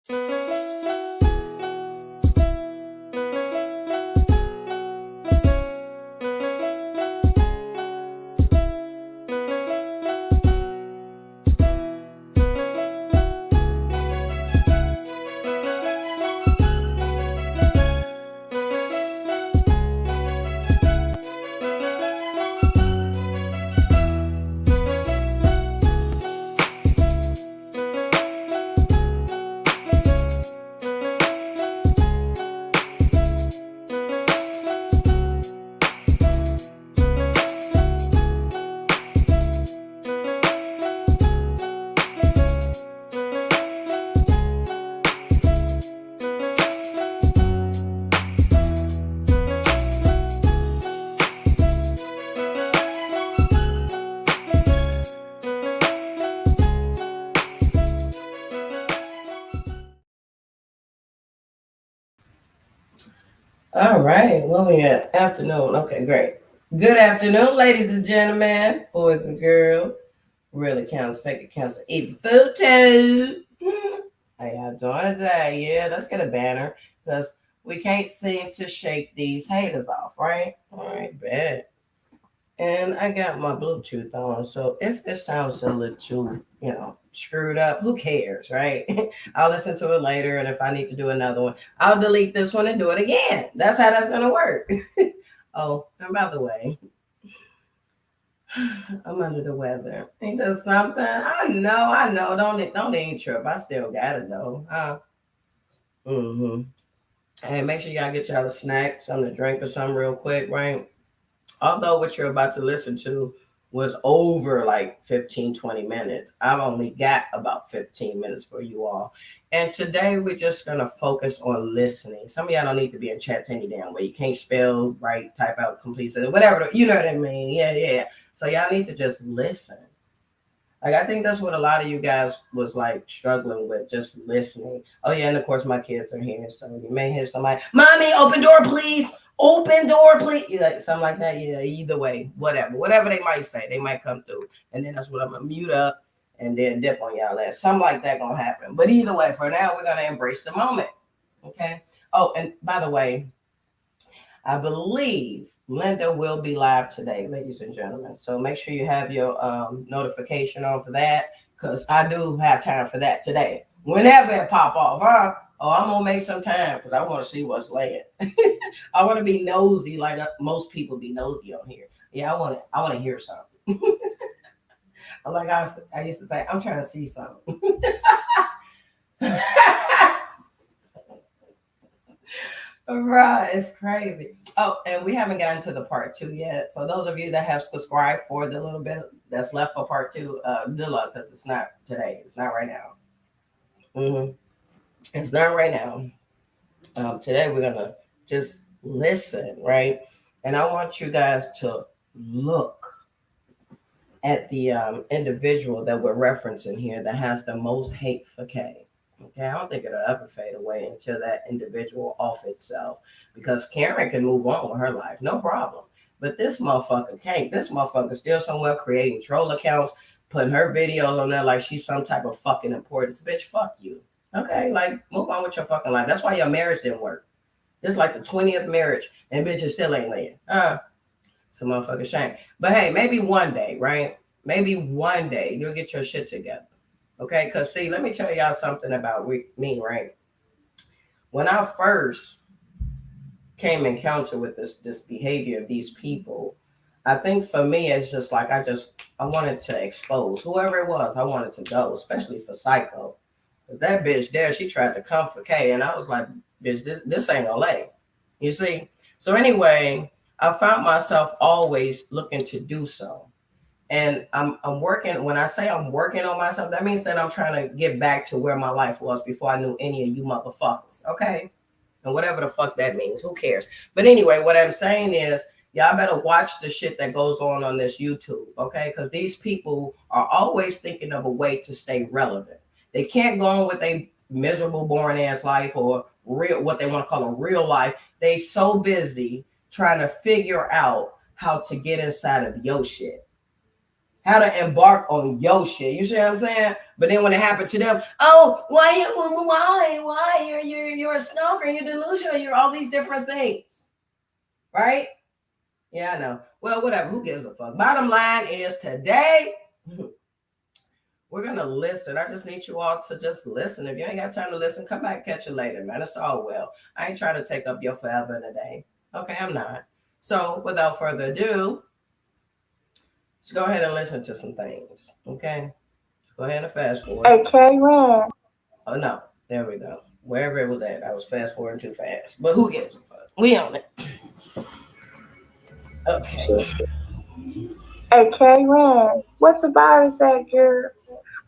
All right, well, we at afternoon. Okay, great. Good afternoon, ladies and gentlemen, boys and girls. Really counts, fake accounts, eat food too. How y'all doing today? Yeah, let's get a banner because we can't seem to shake these haters off, right? All right, bet. And I got my Bluetooth on, so if it sounds a little, screwed up, who cares, right? I'll listen to it later, and if I need to do another one, I'll delete this one and do it again. That's how that's gonna work. Oh, and by the way, I'm under the weather. Ain't that something? I know. Don't even trip. I still got it though. Mm-hmm. Hey, make sure y'all get y'all a snack, something to drink or something real quick, right? Although what you're about to listen to was over like 15, 20 minutes, I've only got about 15 minutes for you all. And today we're just going to focus on listening. Some of y'all don't need to be in chats any damn way. You can't spell, right, type out complete, whatever, you know what I mean? Yeah. So y'all need to just listen. Like, I think that's what a lot of you guys was like struggling with, just listening. Oh yeah, and of course my kids are here, so you may hear somebody, "Mommy, open door, please. Open door, please." You like something like that. Yeah, either way, whatever they might say, they might come through, and then that's what I'm gonna mute up and then dip on y'all ass. Something like that gonna happen. But either way, for now, we're gonna embrace the moment. Okay. Oh, and by the way, I believe Linda will be live today, ladies and gentlemen. So make sure you have your notification on for that, because I do have time for that today. Whenever it pop off, huh? Oh, I'm gonna make some time because I want to see what's laying. I want to be nosy, like most people be nosy on here. Yeah, I want to hear something. Like I used to say, I'm trying to see something. Right, it's crazy. Oh, and we haven't gotten to the part two yet. So those of you that have subscribed for the little bit that's left for part two, good luck because it's not today. It's not right now. Mm-hmm. It's not right now. Today we're gonna just listen, right? And I want you guys to look at the individual that we're referencing here that has the most hate for K. Okay, I don't think it'll ever fade away until that individual off itself. Because Karen can move on with her life, no problem. But this motherfucker can't. This motherfucker still somewhere creating troll accounts, putting her videos on there like she's some type of fucking importance. Bitch, fuck you. Okay, like move on with your fucking life. That's why your marriage didn't work. This is like the 20th marriage, and bitches still ain't laying. It's a motherfucking shame. But hey, maybe one day, right? Maybe one day you'll get your shit together. Okay, because see, let me tell y'all something about me, right? When I first came in encounter with this behavior of these people, I think for me it's just like I wanted to expose whoever it was. I wanted to go, especially for Psycho. That bitch there, she tried to come for K, and I was like, bitch, this ain't gonna lay. You see? So anyway, I found myself always looking to do so. And I'm working. When I say I'm working on myself, that means that I'm trying to get back to where my life was before I knew any of you motherfuckers. Okay. And whatever the fuck that means, who cares? But anyway, what I'm saying is, y'all better watch the shit that goes on this YouTube. Okay. Because these people are always thinking of a way to stay relevant. They can't go on with a miserable, boring ass life or real, what they want to call a real life. They so busy trying to figure out how to get inside of your shit. how to embark on your shit. You see what I'm saying? But then when it happened to them, oh, why you're a stalker, you're delusional, you're all these different things, right? Yeah, I know. Well, whatever. Who gives a fuck? Bottom line is today we're gonna listen. I just need you all to just listen. If you ain't got time to listen, come back, catch it later, man. It's all well. I ain't trying to take up your forever today. Okay, I'm not. So without further ado, let's go ahead and listen to some things. Okay. Let's go ahead and fast forward. Hey, Karen. Oh no, there we go. Wherever it was at, I was fast forwarding too fast. But who gives a fuck? We on it. Okay. Hey, Karen. What's the virus at, girl?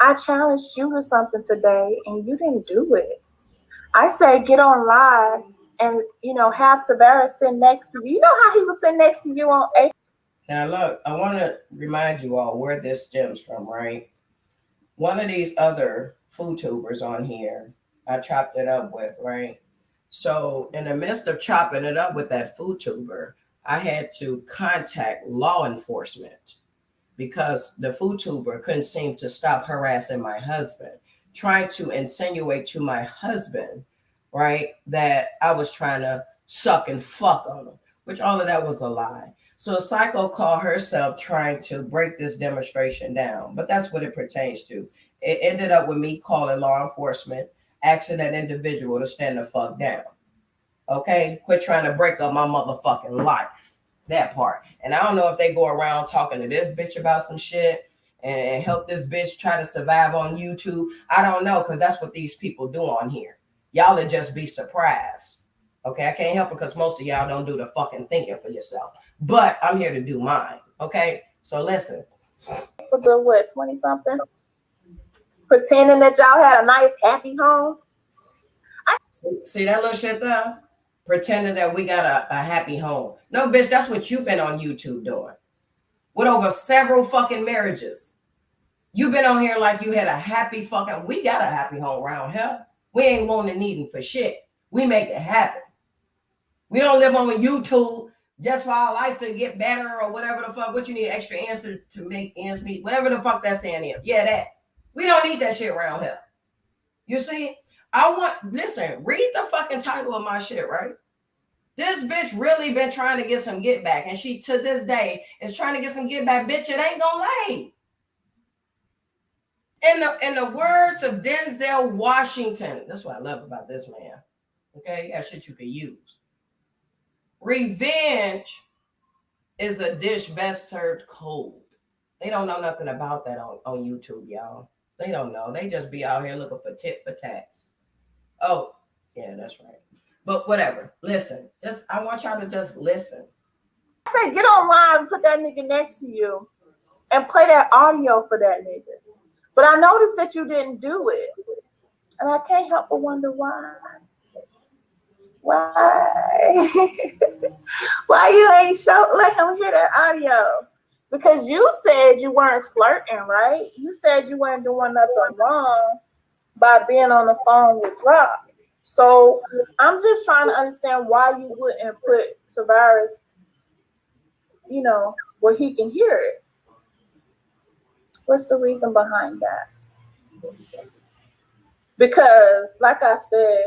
I challenged you to something today and you didn't do it. I said get on live and, have Tavares sit next to you. You know how he was sitting next to you on A. Now look, I want to remind you all where this stems from, right? One of these other food tubers on here, I chopped it up with, right? So in the midst of chopping it up with that food tuber, I had to contact law enforcement because the food tuber couldn't seem to stop harassing my husband, trying to insinuate to my husband, right, that I was trying to suck and fuck on him, which all of that was a lie. So Psycho called herself trying to break this demonstration down, but that's what it pertains to. It ended up with me calling law enforcement, asking that individual to stand the fuck down. Okay, quit trying to break up my motherfucking life. That part. And I don't know if they go around talking to this bitch about some shit and help this bitch try to survive on YouTube. I don't know, because that's what these people do on here. Y'all would just be surprised. Okay, I can't help it because most of y'all don't do the fucking thinking for yourself. But I'm here to do mine. Okay, so listen. For the what, 20 something? Pretending that y'all had a nice, happy home. See that little shit there? Pretending that we got a happy home. No, bitch, that's what you've been on YouTube doing. With over several fucking marriages. You've been on here like you had a happy fucking, we got a happy home around here. We ain't wanting needing for shit. We make it happen. We don't live on YouTube just for our life to get better or whatever the fuck. What you need extra ends to make ends meet. Whatever the fuck that saying is. Yeah, that. We don't need that shit around here. You see? Listen, read the fucking title of my shit, right? This bitch really been trying to get some get back. And she, to this day, is trying to get some get back. Bitch, it ain't gonna lay. In the words of Denzel Washington, that's what I love about this man. Okay, you got shit you can use. Revenge is a dish best served cold. They don't know nothing about that on YouTube, y'all. They don't know. They just be out here looking for tit for tats. Oh, yeah, that's right. But whatever. Listen, I want y'all to just listen. I said get online and put that nigga next to you and play that audio for that nigga. But I noticed that you didn't do it. And I can't help but wonder why. Why? Why you ain't let him hear that audio? Because you said you weren't flirting, right? You said you weren't doing nothing wrong by being on the phone with Rock. So I'm just trying to understand why you wouldn't put Tavares, where he can hear it. What's the reason behind that? Because, like I said,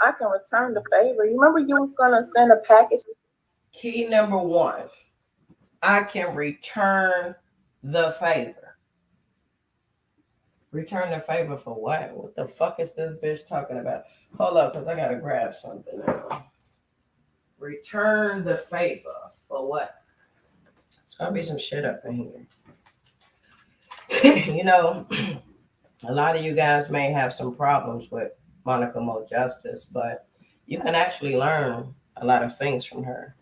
I can return the favor. You remember you was going to send a package? Key number 1, I can return the favor. Return the favor for what? What the fuck is this bitch talking about? Hold up, because I got to grab something now. Return the favor for what? It's going to be some shit up in here. A lot of you guys may have some problems with Monica Mo Justice, but you can actually learn a lot of things from her.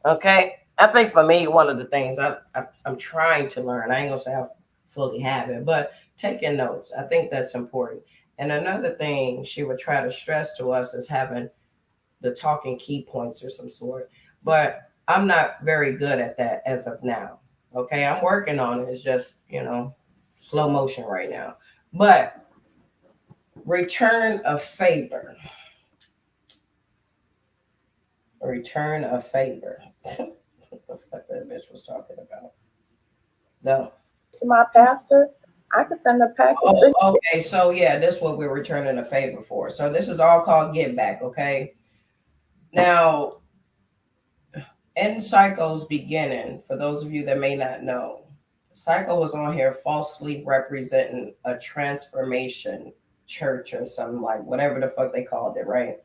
Okay? I think for me, one of the things I'm trying to learn, I ain't going to say I fully have it, but taking notes. I think that's important. And another thing she would try to stress to us is having the talking key points or some sort. But I'm not very good at that as of now. Okay? I'm working on it. It's just, slow motion right now. But return a favor. Return a favor. What the fuck that bitch was talking about? No. to my pastor, I can send a package to. Oh, okay. So yeah, this is what we're returning a favor for. So this is all called get back. Okay. Now, in Psycho's beginning, for those of you that may not know, Psycho was on here falsely representing a transformation church or something, like whatever the fuck they called it, right?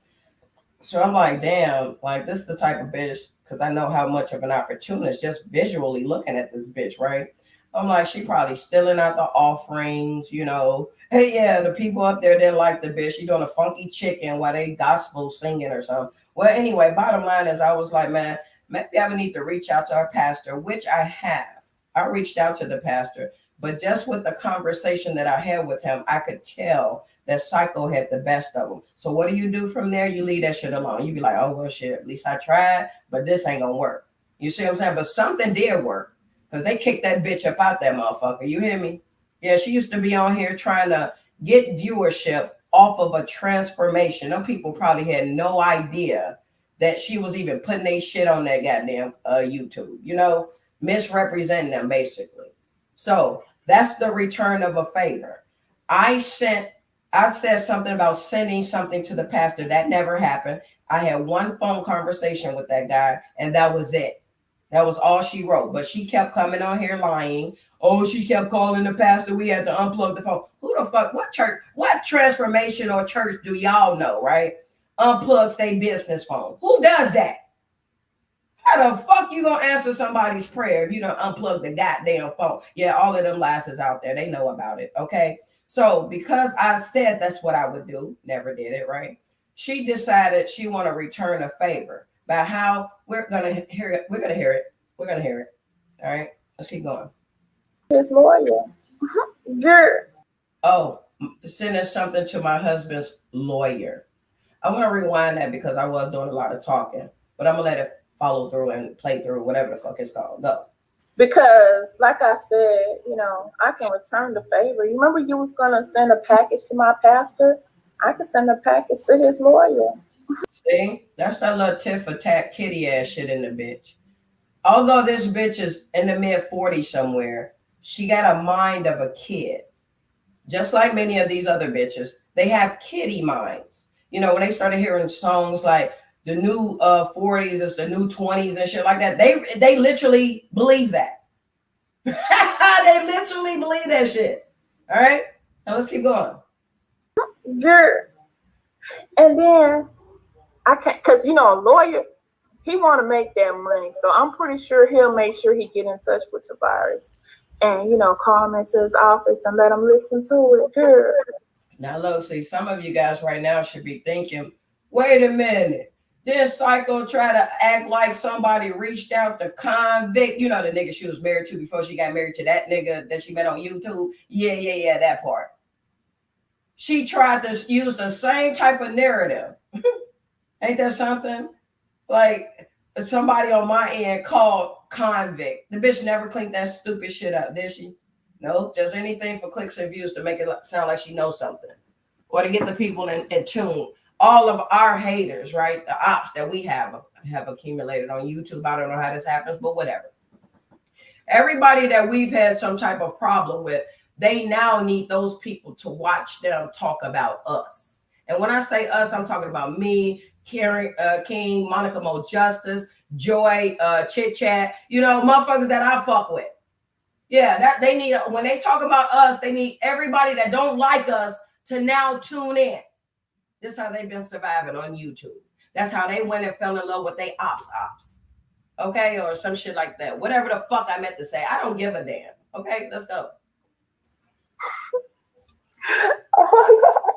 So I'm like, damn, like this is the type of bitch, because I know how much of an opportunist just visually looking at this bitch, right? I'm like, she probably stealing out the offerings, you know. Hey, yeah, the people up there didn't like the bitch. She doing a funky chicken while they gospel singing or something. Well, anyway, bottom line is I was like, man, maybe I would need to reach out to our pastor, which I have. I reached out to the pastor, but just with the conversation that I had with him, I could tell that Psycho had the best of them. So what do you do from there? You leave that shit alone. You be like, oh well, shit. At least I tried, but this ain't gonna work. You see what I'm saying? But something did work because they kicked that bitch up out that motherfucker. You hear me? Yeah, she used to be on here trying to get viewership off of a transformation. Them people probably had no idea that she was even putting their shit on that goddamn YouTube. You know, misrepresenting them basically. So that's the return of a favor. I sent I said something about sending something to the pastor. That never happened. I had one phone conversation with that guy, and that was it. That was all she wrote. But she kept coming on here lying. Oh, she kept calling the pastor. We had to unplug the phone. Who the fuck? What church? What transformation or church do y'all know, right? Unplugs their business phone. Who does that? How the fuck you gonna answer somebody's prayer if you don't unplug the goddamn phone? Yeah, all of them lasses out there, they know about it. Okay. So because I said that's what I would do, never did it, right? She decided she want to return a favor. By how we're gonna hear it. We're gonna hear it. We're gonna hear it. All right. Let's keep going. His lawyer. Girl. Oh, sending something to my husband's lawyer. I'm gonna rewind that because I was doing a lot of talking, but I'm gonna let it follow through and play through whatever the fuck it's called. Go. Because, like I said, I can return the favor. You remember you was gonna send a package to my pastor? I can send a package to his lawyer. See, that's that little tit for tat kitty ass shit in the bitch. Although this bitch is in the mid 40s somewhere, she got a mind of a kid. Just like many of these other bitches, they have kiddie minds. You know, when they started hearing songs like the new 40s is the new 20s and shit like that, they literally believe that. They literally believe that shit. All right, now let's keep going. Girl. And then I can't, because a lawyer, he want to make that money. So I'm pretty sure he'll make sure he get in touch with Tavares and call him into his office and let him listen to it. Girl. Now look, see, some of you guys right now should be thinking, wait a minute. Did Psycho try to act like somebody reached out to Convict? You know, the nigga she was married to before she got married to that nigga that she met on YouTube? Yeah, that part. She tried to use the same type of narrative. Ain't that something? Like somebody on my end called Convict. The bitch never cleaned that stupid shit up, did she? Nope, just anything for clicks and views to make it sound like she knows something. Or to get the people in tune. All of our haters, right? The ops that we have accumulated on YouTube. I don't know how this happens, but whatever. Everybody that we've had some type of problem with, they now need those people to watch them talk about us. And when I say us, I'm talking about me, Karen King, Monica Mo Justice, Joy, Chit Chat, motherfuckers that I fuck with. Yeah, that they need, when they talk about us, they need everybody that don't like us to now tune in. This is how they've been surviving on YouTube. That's how they went and fell in love with they ops. Okay, or some shit like that. Whatever the fuck I meant to say. I don't give a damn. Okay, let's go. Oh my God.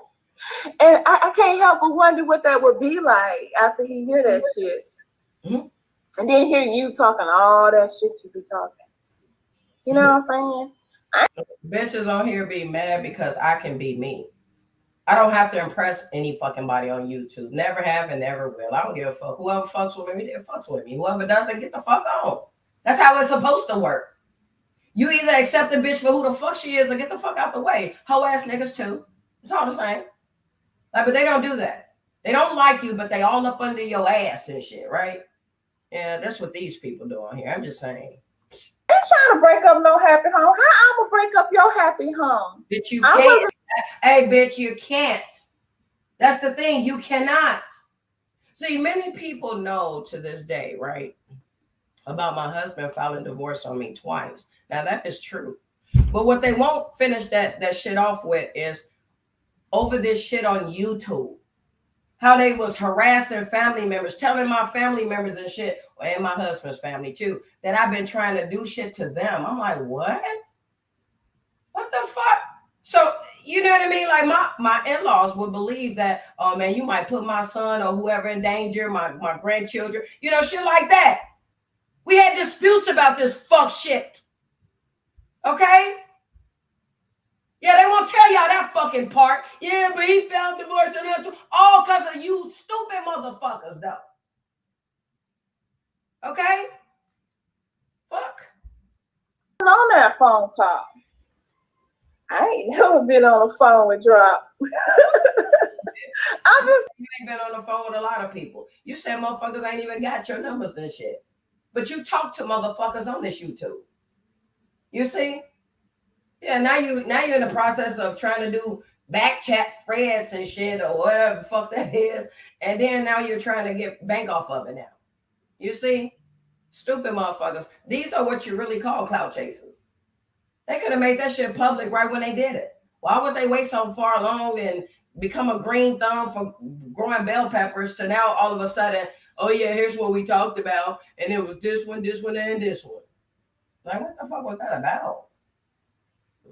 And I can't help but wonder what that would be like after he hear that shit. Mm-hmm. And then hear you talking all that shit you be talking. You know what I'm saying? Bitches on here be mad because I can be me. I don't have to impress any fucking body on YouTube. Never have and never will. I don't give a fuck. Whoever fucks with me, they fucks with me. Whoever doesn't, get the fuck on. That's how it's supposed to work. You either accept the bitch for who the fuck she is or get the fuck out the way. Hoe ass niggas too. It's all the same. Like, but they don't do that. They don't like you, but they all up under your ass and shit, right? Yeah, that's what these people do on here. I'm just saying. ain't trying to break up no happy home. How I'm gonna break up your happy home? Bitch, you I can't. wasn't. Hey, bitch, you can't. That's the thing. You cannot. See, many people know to this day, right, about my husband filing divorce on me twice. Now that is true. But what they won't finish that shit off with is over this shit on YouTube. How they was harassing family members, telling my family members and shit, and my husband's family too, that I've been trying to do shit to them. I'm like, what? What the fuck? So you know what I mean? Like my in-laws would believe that, oh man, you might put my son or whoever in danger, my grandchildren, you know, shit like that. We had disputes about this fuck shit. Okay? Yeah, they won't tell y'all that fucking part. Yeah, but he found divorce and that too. All because of you stupid motherfuckers, though. Okay? Fuck. On that phone call. I ain't never been on the phone with Drop. I just You ain't been on the phone with a lot of people. You said motherfuckers ain't even got your numbers and shit. But you talk to motherfuckers on this YouTube. You see? Yeah, now you're in the process of trying to do back chat threads and shit or whatever the fuck that is. And then now you're trying to get bank off of it now. You see? Stupid motherfuckers. These are what you really call clout chasers. They could have made that shit public right when they did it. Why would they wait so far along and become a green thumb for growing bell peppers to now all of a sudden, oh yeah, here's what we talked about. And it was this one, and this one. Like, what the fuck was that about?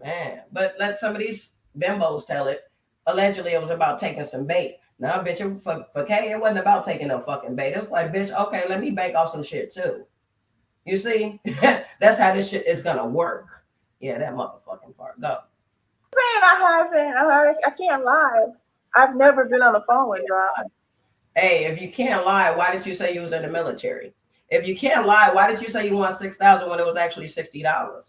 Man, but let some of these bimbos tell it. Allegedly, it was about taking some bait. Nah, bitch, for Kay, it wasn't about taking no fucking bait. It was like, bitch, okay, let me bank off some shit too. You see? That's how this shit is gonna work. Yeah, that motherfucking part. Go. saying I haven't. I can't lie. I've never been on the phone with Drop. Hey, if you can't lie, why did you say you was in the military? If you can't lie, why did you say you want $6,000 when it was actually $60?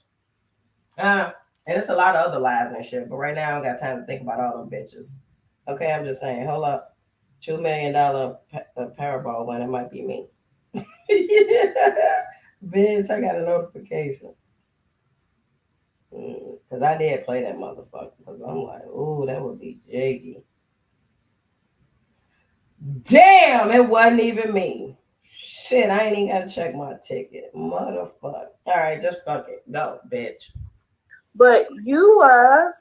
And it's a lot of other lies and shit, but right now I don't got time to think about all them bitches. Okay, I'm just saying, hold up. $2 million Powerball one, it might be me. Bitch, I got a notification. Because I did play that motherfucker. Because I'm like, ooh, that would be jiggy. Damn, it wasn't even me. Shit, I ain't even got to check my ticket. Motherfucker. All right, just fuck it. Go, bitch. But you was.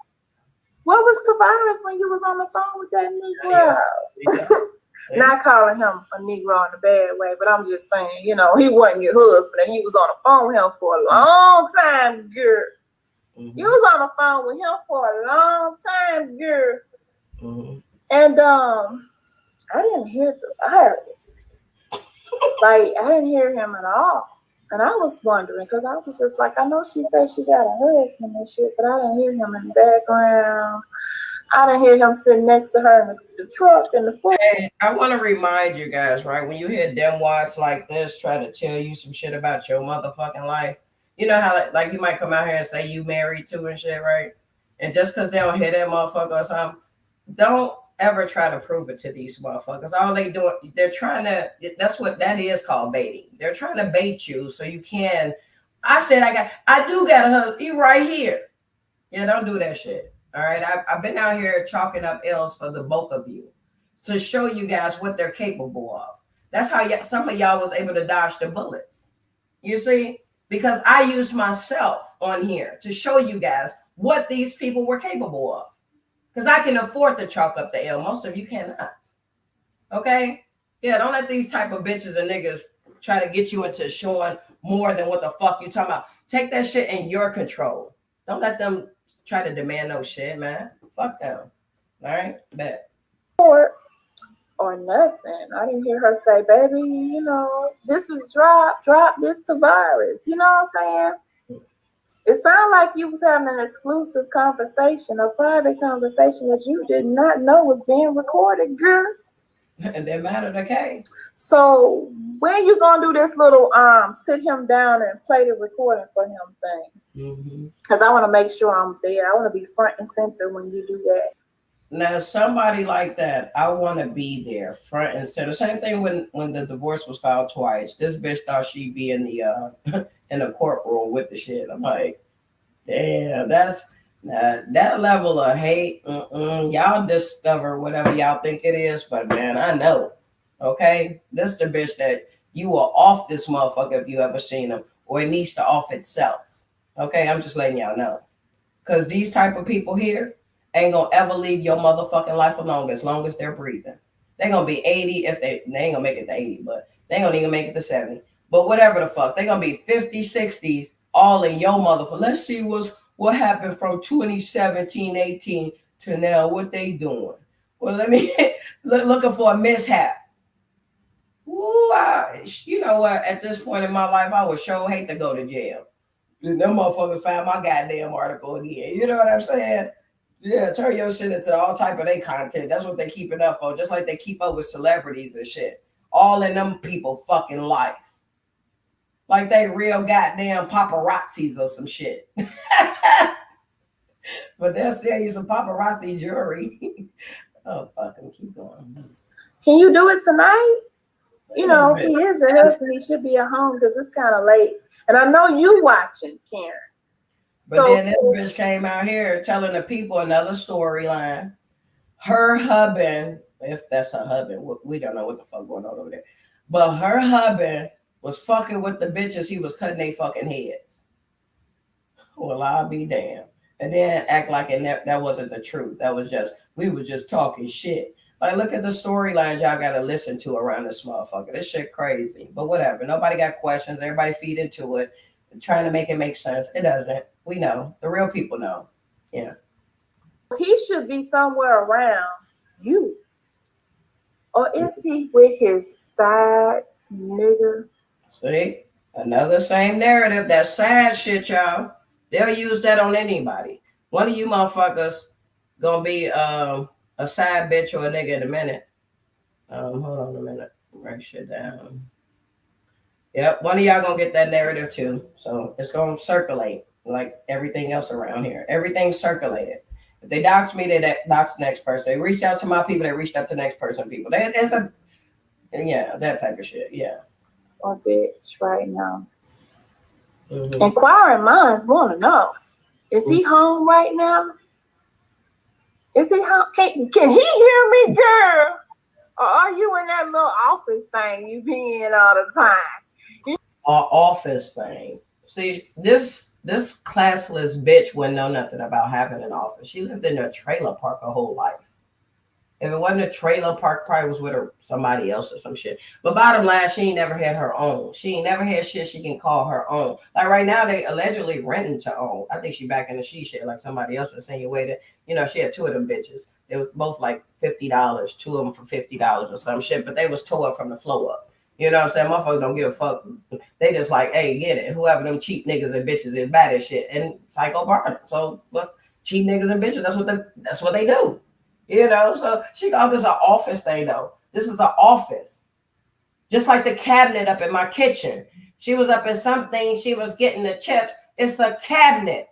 What was Tavares when you was on the phone with that Negro? Not calling him a Negro in a bad way, but I'm just saying, you know, he wasn't your husband and he was on the phone with him for a long time, girl. Mm-hmm. You was on the phone with him for a long time, girl. Mm-hmm. And I didn't hear Tavares. Like, I didn't hear him at all. And I was wondering, because I was just like, I know she said she got a husband and shit, but I didn't hear him in the background. I didn't hear him sitting next to her in the truck and the foot. Hey, I want to remind you guys, right? When you hear them watch like this, try to tell you some shit about your motherfucking life. You know how like you might come out here and say you married to and shit, right? And just because they don't hear that motherfucker or something, don't ever try to prove it to these motherfuckers. All they do, they're trying to, that's what that is called, baiting. They're trying to bait you so you can. I said I do got a husband. He right here. Yeah, don't do that shit. All right, I've been out here chalking up L's for the both of you to show you guys what they're capable of. That's how some of y'all was able to dodge the bullets. You see, because I used myself on here to show you guys what these people were capable of. Because I can afford to chalk up the L. Most of you cannot. Okay? Yeah, don't let these type of bitches and niggas try to get you into showing more than what the fuck you talking about. Take that shit in your control. Don't let them try to demand no shit, man. Fuck them. All right? Bet. Or nothing. I didn't hear her say, baby, you know, this is drop this Tavares. You know what I'm saying? It sounded like you was having an exclusive conversation, a private conversation that you did not know was being recorded, girl. And that mattered, okay? So when you gonna do this little sit him down and play the recording for him thing? Because I want to make sure I'm there. I want to be front and center when you do that. Now, somebody like that, I want to be there, front and center. Same thing when the divorce was filed twice. This bitch thought she'd be in the in the courtroom with the shit. I'm like, damn, that level of hate. Y'all discover whatever y'all think it is, but man, I know. Okay, this the bitch that you are off this motherfucker if you ever seen him, or it needs to off itself. Okay, I'm just letting y'all know. Because these type of people here ain't gonna ever leave your motherfucking life alone as long as they're breathing. They're gonna be 80 if they ain't gonna make it to 80, but they ain't gonna even make it to 70. But whatever the fuck, they gonna be 50, 60s all in your motherfucker. Let's see what happened from 2017, 18 to now. What they doing? Well, let me looking for a mishap. Ooh, you know what? At this point in my life, I would sure hate to go to jail. Them motherfuckers found my goddamn article again. You know what I'm saying? Yeah, turn your shit into all type of their content. That's what they keep it up for. Just like they keep up with celebrities and shit. All in them people fucking life. Like they real goddamn paparazzis or some shit. But they'll sell you some paparazzi jewelry. Oh, fucking keep going. Can you do it tonight? You know, he is your husband. He should be at home because it's kind of late. And I know you watching, Karen. But then this bitch came out here telling the people another storyline. Her husband, if that's her husband, we don't know what the fuck going on over there. But her husband was fucking with the bitches. He was cutting their fucking heads. Well, I'll be damned. And then act like that wasn't the truth. That was just, we was just talking shit. Like, look at the storylines y'all got to listen to around this motherfucker. This shit crazy. But whatever. Nobody got questions. Everybody feed into it. Trying to make it make sense. It doesn't. We know. The real people know. Yeah. He should be somewhere around you. Or is he with his side nigga? See? Another same narrative. That sad shit, y'all. They'll use that on anybody. One of you motherfuckers gonna be a side bitch or a nigga in a minute. Hold on a minute. Write shit down. Yep, one of y'all gonna get that narrative too. So it's gonna circulate like everything else around here. Everything's circulated. If they dox me, they dox the next person. They reach out to my people, they reached out to the next person. People. Yeah, that type of shit. Yeah. Or bitch right now. Mm-hmm. Inquiring minds want to know: is he home right now? Is he home? Can he hear me, girl? Or are you in that little office thing you be in all the time? Office thing. See, this classless bitch wouldn't know nothing about having an office. She lived in a trailer park her whole life. If it wasn't a trailer park, probably was with her somebody else or some shit. But bottom line, she ain't never had her own. She ain't never had shit she can call her own. Like right now, they allegedly renting to own. I think she back in the she shit like somebody else insinuated. You know, she had two of them bitches. They was both like $50, two of them for $50 or some shit. But they was tore from the floor up. You know what I'm saying? Motherfuckers don't give a fuck. They just like, hey, get it. Whoever them cheap niggas and bitches is bad as shit. And Psycho Barnett. So what? Cheap niggas and bitches. That's what they do. You know, so she called this an office thing, though. This is an office. Just like the cabinet up in my kitchen. She was up in something. She was getting the chips. It's a cabinet.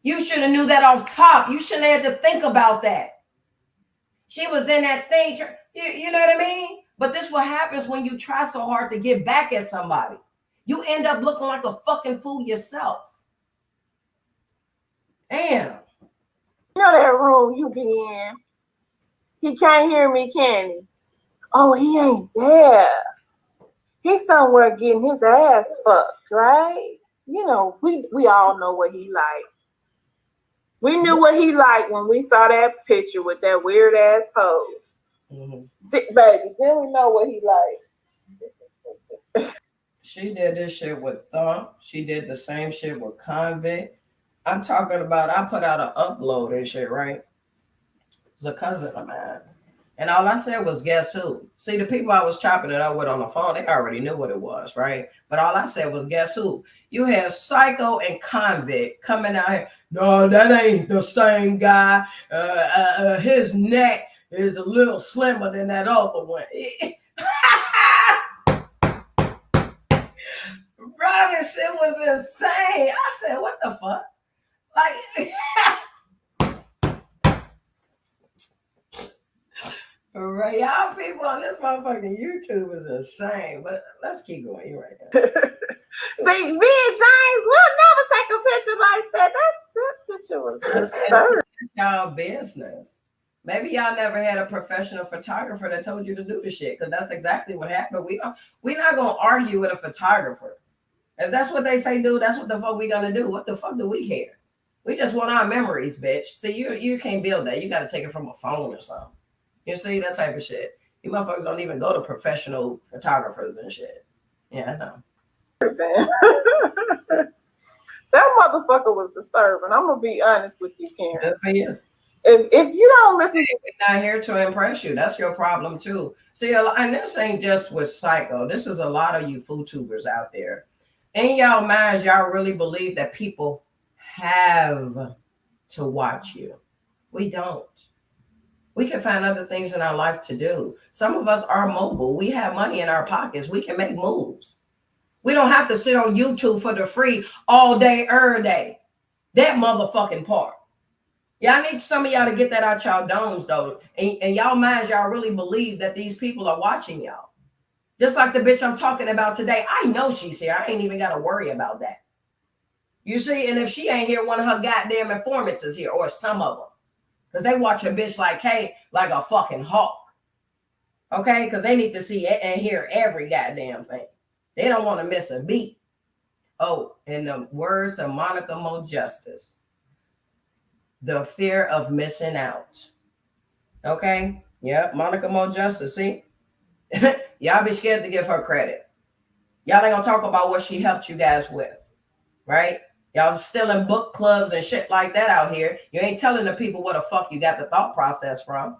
You should have knew that off top. You shouldn't have had to think about that. She was in that thing. You know what I mean? But this is what happens when you try so hard to get back at somebody. You end up looking like a fucking fool yourself. Damn. You know that room you be in. He can't hear me, can he? Oh, he ain't there. He's somewhere getting his ass fucked, right? You know, we all know what he like. We knew what he liked when we saw that picture with that weird ass pose. Mm-hmm. Baby, then we know what he liked. She did this shit with Thump. She did the same shit with Convict. I'm talking about, I put out an upload and shit, right? It's a cousin of mine. And all I said was, guess who? See, the people I was chopping it up with on the phone, they already knew what it was, right? But all I said was, guess who? You had Psycho and Convict coming out here. No, that ain't the same guy. His neck is a little slimmer than that other one. Bro, this shit was insane. I said, what the fuck? Like, right, y'all people on this motherfucking YouTube is insane. But let's keep going. You're right. See, me and James will never take a picture like that. That picture was disturbing. Y'all business. Maybe y'all never had a professional photographer that told you to do the shit, because that's exactly what happened. We're not gonna argue with a photographer. If that's what they say do, that's what the fuck we gonna do. What the fuck do we care? We just want our memories, bitch. See, you can't build that. You gotta take it from a phone or something. You see, that type of shit. You motherfuckers don't even go to professional photographers and shit. Yeah, I know. That motherfucker was disturbing. I'm gonna be honest with you, Karen. Good for you. If you don't listen, we're not here to impress you. That's your problem too. See, and this ain't just with Psycho. This is a lot of you foodtubers out there. In y'all minds, y'all really believe that people have to watch you. We don't. We can find other things in our life to do. Some of us are mobile. We have money in our pockets. We can make moves. We don't have to sit on YouTube for the free all day, every day. That motherfucking part. Y'all need some of y'all to get that out y'all domes, though. And y'all minds, y'all really believe that these people are watching y'all. Just like the bitch I'm talking about today. I know she's here. I ain't even got to worry about that. You see, and if she ain't here, one of her goddamn informants is here, or some of them. Because they watch a bitch like, hey, like a fucking hawk. Okay? Because they need to see and hear every goddamn thing. They don't want to miss a beat. Oh, in the words of Monica Mo Justice, the fear of missing out. Okay? Yeah, Monica Mo Justice, see? Y'all be scared to give her credit. Y'all ain't gonna talk about what she helped you guys with, right? Y'all still in book clubs and shit like that out here. You ain't telling the people what the fuck you got the thought process from.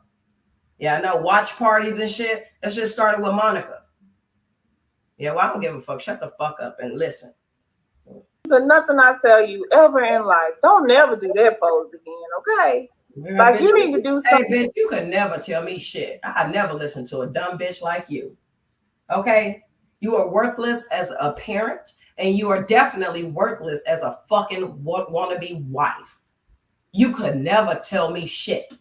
Yeah, I know, watch parties and shit. That shit started with Monica. Yeah, well, I don't give a fuck. Shut the fuck up and listen. So nothing I tell you ever in life. Don't never do that pose again, okay? Like, bitch, you need to do something. Hey, bitch, you could never tell me shit. I never listen to a dumb bitch like you. Okay? You are worthless as a parent, and you are definitely worthless as a fucking wannabe wife. You could never tell me shit.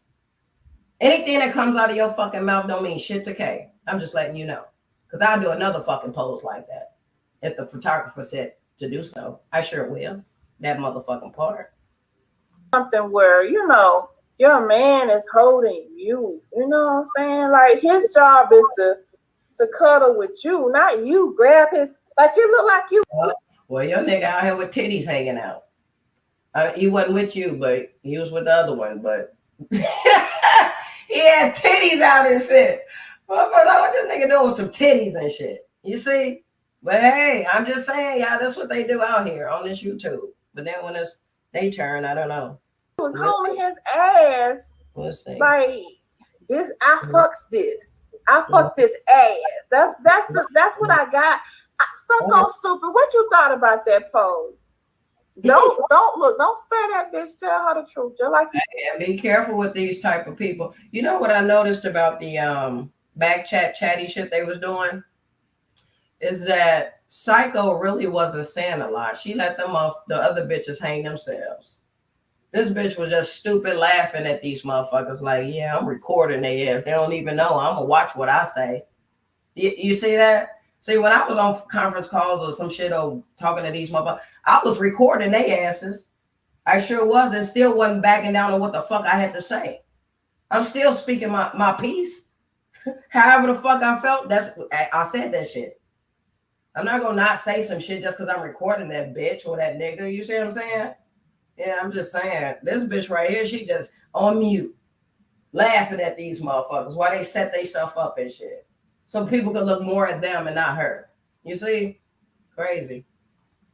Anything that comes out of your fucking mouth don't mean shit to Kay. I'm just letting you know. Because I'll do another fucking pose like that. If the photographer said to do so, I sure will. That motherfucking part. Something where, you know, your man is holding you. You know what I'm saying? Like, his job is to cuddle with you, not you grab his, like, it look like you. Well, your nigga out here with titties hanging out. He wasn't with you, but he was with the other one. But he had titties out and shit. What this nigga doing with some titties and shit? You see? But hey, I'm just saying, y'all, that's what they do out here on this YouTube. But then when it's they turn, I don't know. He was holding his ass. Like, this, I fucks this. I fuck this ass. That's what I got. Stuck on stupid. What you thought about that pose? Don't look. Don't spare that bitch. Tell her the truth. Just like and be careful with these type of people. You know what I noticed about the back chatty shit they was doing is that Psycho really wasn't saying a lot. She let them off the other bitches hang themselves. This bitch was just stupid laughing at these motherfuckers like, yeah, I'm recording their ass. They don't even know. I'm gonna watch what I say. You see that? See, when I was on conference calls or some shit or talking to these motherfuckers, I was recording their asses. I sure was, and still wasn't backing down on what the fuck I had to say. I'm still speaking my piece. However the fuck I felt, I said that shit. I'm not gonna not say some shit just because I'm recording that bitch or that nigga. You see what I'm saying? Yeah, I'm just saying. This bitch right here, she just on mute, laughing at these motherfuckers while they set themselves up and shit. So people can look more at them and not her. You see? Crazy.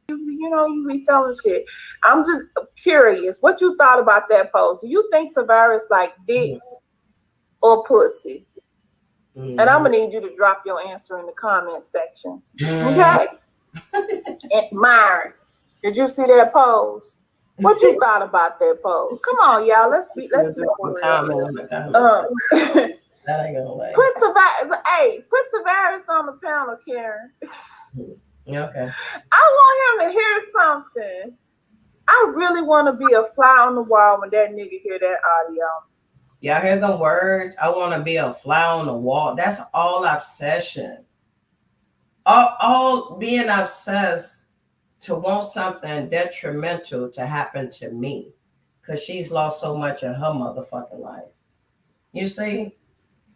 You know, you be telling shit. I'm just curious. What you thought about that pose? Do you think Tavares like dick or pussy? And I'm gonna need you to drop your answer in the comment section. Okay? And Myron, did you see that pose? What you thought about that pose? Come on, y'all. Let's be comment. That ain't gonna lay. Put Tavares on the panel, Karen. Okay. I want him to hear something. I really want to be a fly on the wall when that nigga hear that audio. Y'all hear the words? I want to be a fly on the wall. That's all obsession. All being obsessed to want something detrimental to happen to me because she's lost so much in her motherfucking life. You see,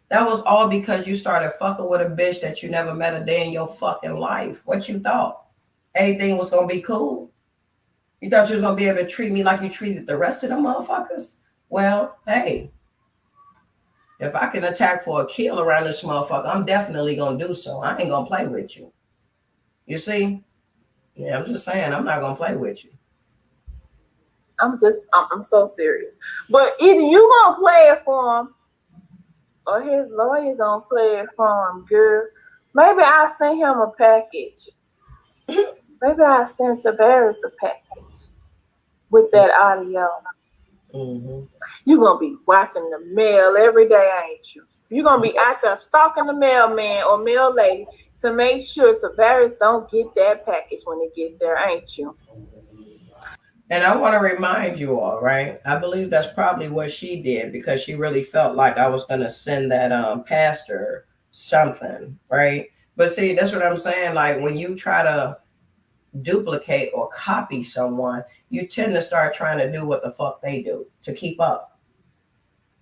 that was all because you started fucking with a bitch that you never met a day in your fucking life. What you thought? Everything was gonna be cool? You thought you was gonna be able to treat me like you treated the rest of them motherfuckers? Well, hey, if I can attack for a kill around this motherfucker, I'm definitely gonna do so. I ain't gonna play with you. You see? Yeah, I'm just saying, I'm not gonna play with you. I'm so serious. But either you gonna play it for him or his lawyer gonna play it for him, girl. Maybe I'll send him a package. Maybe I'll send Tavares a package with that audio. Mm-hmm. You're gonna be watching the mail every day, ain't you? You're gonna be out there stalking the mailman or mail lady to make sure Tavares don't get that package when they get there, ain't you? And I want to remind you all, right? I believe that's probably what she did because she really felt like I was going to send that pastor something, right? But see, that's what I'm saying. Like when you try to duplicate or copy someone, you tend to start trying to do what the fuck they do to keep up.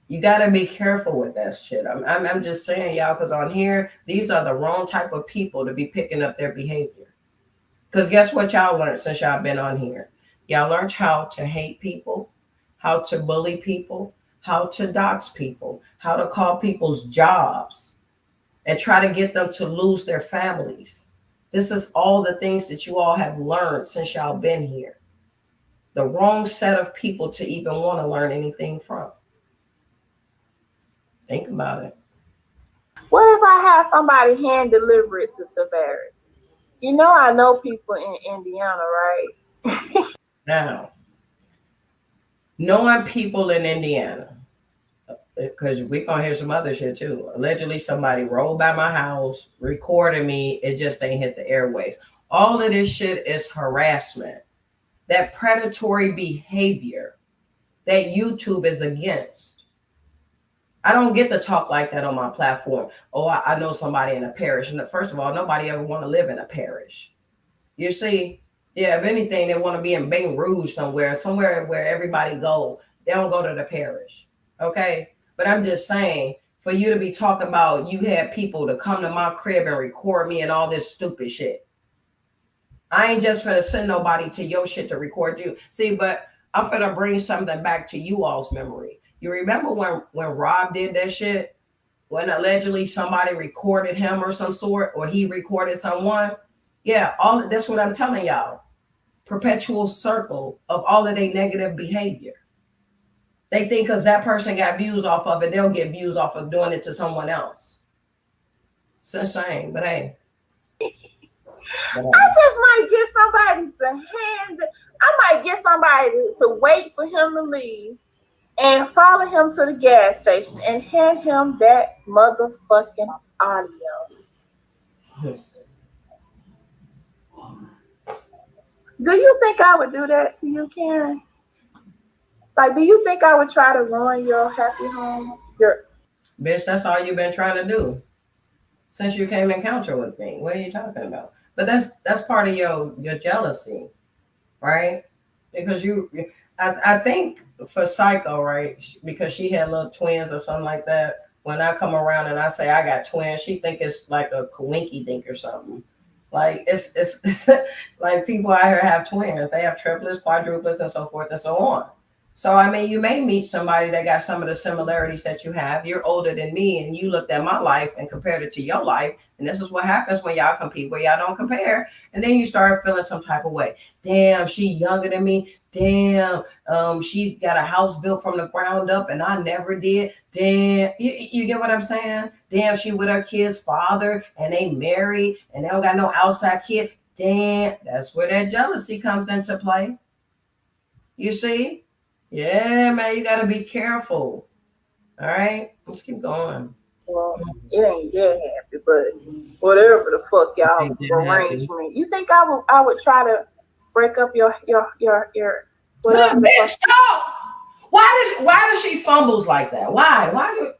You got to be careful with that shit. I'm just saying, y'all, because on here, these are the wrong type of people to be picking up their behavior. Because guess what y'all learned since y'all been on here? Y'all learned how to hate people, how to bully people, how to dox people, how to call people's jobs and try to get them to lose their families. This is all the things that you all have learned since y'all been here. The wrong set of people to even want to learn anything from. Think about it. What if I have somebody hand deliver it to Tavares? You know I know people in Indiana, right? Now, knowing people in Indiana, because we're going to hear some other shit too. Allegedly, somebody rolled by my house, recorded me. It just ain't hit the airways. All of this shit is harassment. That predatory behavior that YouTube is against. I don't get to talk like that on my platform. Oh, I know somebody in a parish. And first of all, nobody ever want to live in a parish. You see, yeah, if anything, they want to be in Baton Rouge somewhere where everybody go. They don't go to the parish. Okay? But I'm just saying, for you to be talking about you had people to come to my crib and record me and all this stupid shit. I ain't just gonna send nobody to your shit to record you. See, but I'm gonna bring something back to you all's memory. You remember when Rob did that shit? When allegedly somebody recorded him or some sort, or he recorded someone? Yeah, all that's what I'm telling y'all. Perpetual circle of all of their negative behavior. They think because that person got views off of it, they'll get views off of doing it to someone else. It's insane, but hey. I just might get somebody to I might get somebody to wait for him to leave and follow him to the gas station and hand him that motherfucking audio. Do you think I would do that to you, Karen? Like, do you think I would try to ruin your happy home? Bitch, that's all you've been trying to do since you came in encounter with me. What are you talking about? But that's part of your jealousy, right? Because I think for Psycho, right? Because she had little twins or something like that. When I come around and I say I got twins, she think it's like a coinky dink or something. Like it's like people out here have twins. They have triplets, quadruplets, and so forth and so on. So I mean, you may meet somebody that got some of the similarities that you have. You're older than me, and you looked at my life and compared it to your life. And this is what happens when y'all compete where y'all don't compare. And then you start feeling some type of way. Damn, she younger than me. Damn, she got a house built from the ground up, and I never did. Damn, you get what I'm saying? Damn, she with her kid's father, and they married, and they don't got no outside kid. Damn, that's where that jealousy comes into play. You see? Yeah, man, you got to be careful. All right, let's keep going. Well, it ain't that happy, but whatever the fuck y'all arrangement. You think I would try to break up your whatever the fuck? Stop! Why does she fumbles like that? Why do?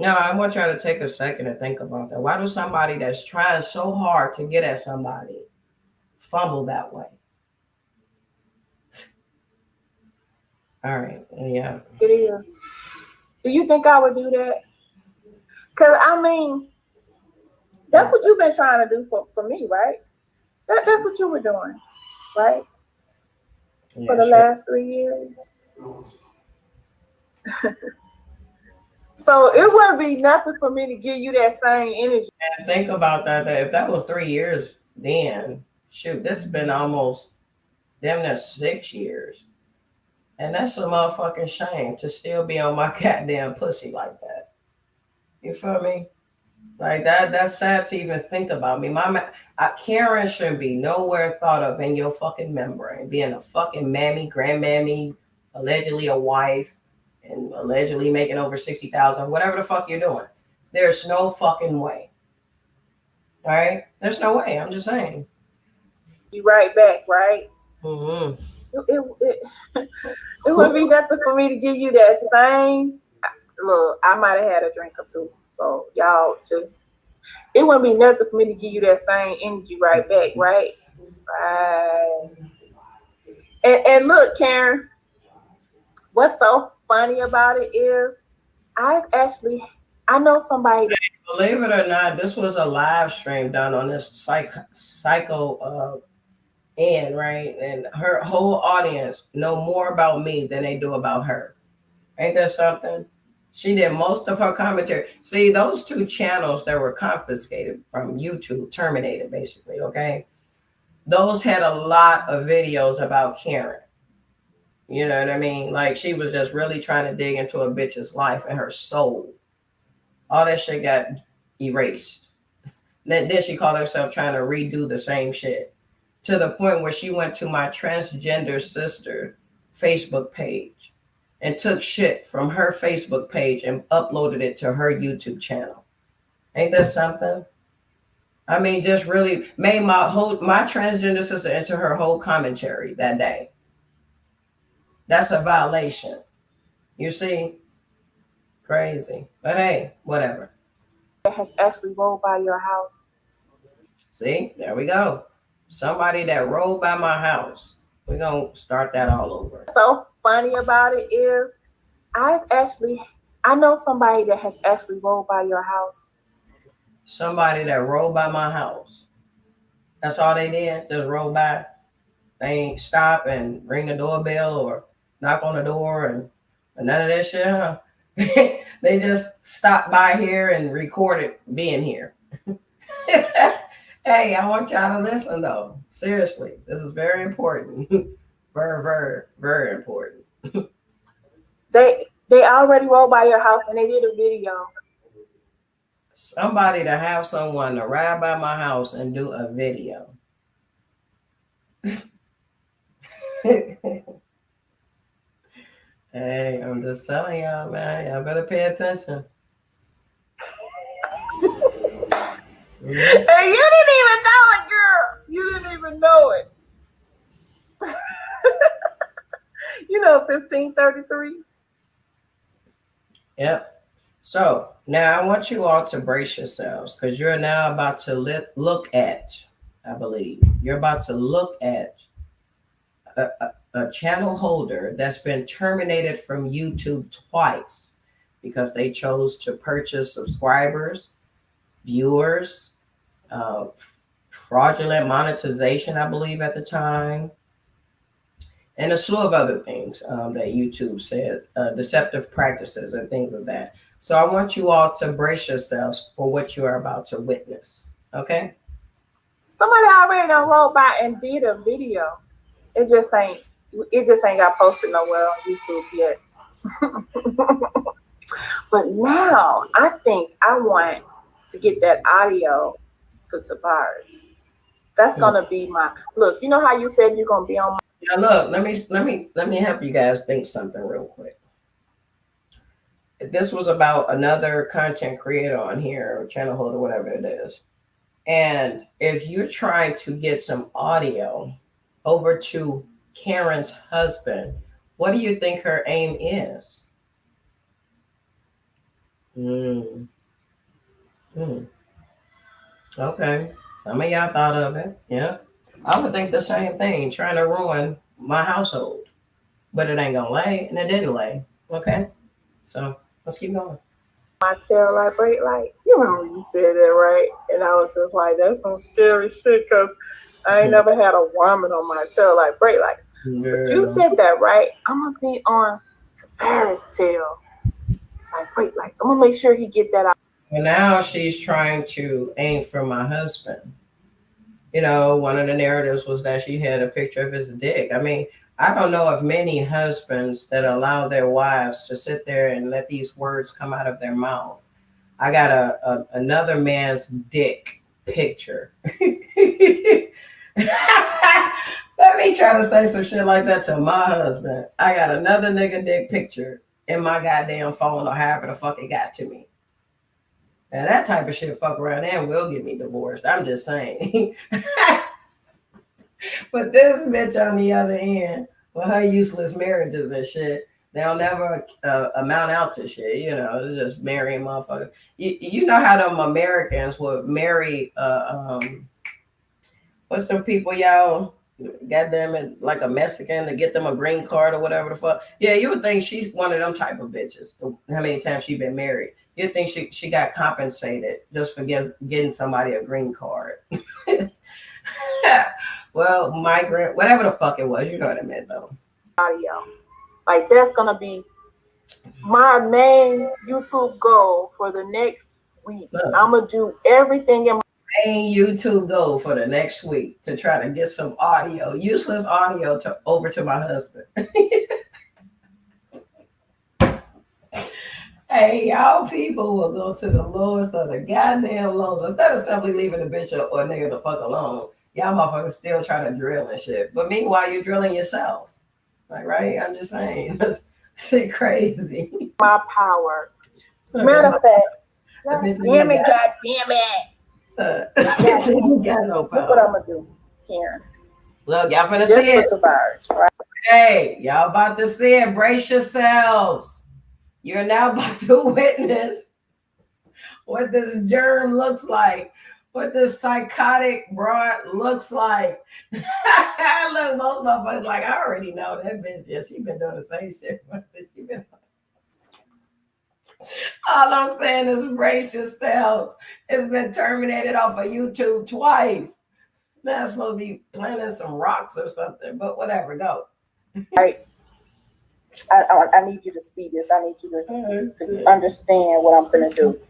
No, I want y'all to take a second to think about that. Why does somebody that's trying so hard to get at somebody fumble that way? All right. Yeah. It is. Do you think I would do that? Because, I mean, that's what you've been trying to do for me, right? That's what you were doing, right? Yeah, for the last 3 years. So it wouldn't be nothing for me to give you that same energy. And think about that. That if that was 3 years, then shoot, this has been almost damn near 6 years. And that's a motherfucking shame to still be on my goddamn pussy like that. You feel me? Like that's sad to even think about me. Karen shouldn't be nowhere thought of in your fucking membrane. Being a fucking mammy, grandmammy, allegedly a wife, and allegedly making over 60,000, whatever the fuck you're doing. There's no fucking way. All right? There's no way. I'm just saying. You right back, right? Mm-hmm. It would be nothing for me to give you that same. Look, I might have had a drink or two. So y'all just, it wouldn't be nothing for me to give you that same energy right back, right? Right. And look, Karen, what's so funny about it is I know somebody that, Believe it or not, this was a live stream done on this psycho Ann, right? And her whole audience know more about me than they do about her. Ain't that something? She did most of her commentary. See, those 2 channels that were confiscated from YouTube, terminated basically, okay? Those had a lot of videos about Karen. You know what I mean? Like she was just really trying to dig into a bitch's life and her soul. All that shit got erased. Then she called herself trying to redo the same shit to the point where she went to my transgender sister Facebook page and took shit from her Facebook page and uploaded it to her YouTube channel. Ain't that something? I mean, just really made my transgender sister into her whole commentary that day. That's a violation. You see? Crazy. But hey, whatever. has actually rolled by your house. See, there we go. Somebody that rolled by my house. We're going to start that all over. So funny about it is I know somebody that has actually rolled by your house. Somebody that rolled by my house. That's all they did, just roll by. They ain't stop and ring the doorbell or knock on the door and none of that shit, huh? They just stopped by here and recorded being here. Hey, I want y'all to listen though. Seriously, this is very important. Very, very, very important. They already rolled by your house and they did a video. Somebody to have someone to ride by my house and do a video. Hey, I'm just telling y'all, man. Y'all better pay attention. Hey, you didn't even know it, girl. You didn't even know it. You know 1533? Yep. So now I want you all to brace yourselves because you're now about to look at, I believe, you're about to look at a channel holder that's been terminated from YouTube twice because they chose to purchase subscribers, viewers, fraudulent monetization, I believe at the time, and a slew of other things that YouTube said, deceptive practices and things of that. So I want you all to brace yourselves for what you are about to witness. Okay? Somebody already done rolled by and did a video. It just ain't got posted nowhere on YouTube yet. But now I think I want to get that audio to Tavares. That's gonna be my look. You know how you said you're gonna be on my Now look, let me help you guys think something real quick. This was about another content creator on here or channel holder, whatever it is. And if you're trying to get some audio over to Karen's husband, what do you think her aim is? Mm. Mm. Okay. Some of y'all thought of it. Yeah. I would think the same thing, trying to ruin my household. But it ain't gonna lay, and it didn't lay. Okay. So let's keep going. My tail light, brake lights. You remember you said that, right? And I was just like, that's some scary shit because I ain't never had a woman on my tail light, brake lights. But you Girl. said that, right? I'm gonna be on Tavares' tail like brake lights. I'm gonna make sure he get that out. And now she's trying to aim for my husband. One of the narratives was that she had a picture of his dick. I mean, I don't know of many husbands that allow their wives to sit there and let these words come out of their mouth. I got another man's dick picture. Let me try to say some shit like that to my husband. I got another nigga dick picture in my goddamn phone or however the fuck it got to me. Now that type of shit fuck around and will get me divorced. I'm just saying. But this bitch on the other end, with her useless marriages and shit, they'll never amount out to shit. It's just marrying motherfuckers. You know how them Americans would marry, what's them people, y'all? Goddamn it, like a Mexican to get them a green card or whatever the fuck. Yeah, you would think she's one of them type of bitches. How many times she been married? You'd think she got compensated just for getting somebody a green card. Well, migrant, whatever the fuck it was, you know what I meant though. Audio. Like that's gonna be my main YouTube goal for the next week. Look, I'm gonna do everything in my main YouTube goal for the next week to try to get some audio, useless audio, over to my husband. Hey, y'all people will go to the lowest of the goddamn lows. Instead of simply leaving the bitch or nigga the fuck alone, y'all motherfuckers still try to drill and shit. But meanwhile, you're drilling yourself. Like, right? I'm just saying. That's shit crazy. power. Matter of fact, God damn it, God damn it. You got no Look what power. I'm gonna do, Karen. Look, y'all finna Just see it. for Tavares, right? Hey, y'all about to see it. Brace yourselves. You're now about to witness what this germ looks like, what this psychotic broad looks like. Look, most motherfuckers like, I already know that bitch. Yeah, she been doing the same shit since she been. All I'm saying is brace yourselves. It's been terminated off of YouTube twice. Now it's supposed to be planting some rocks or something, but whatever, go. Right. I need you to see this. I need you to understand what I'm gonna do.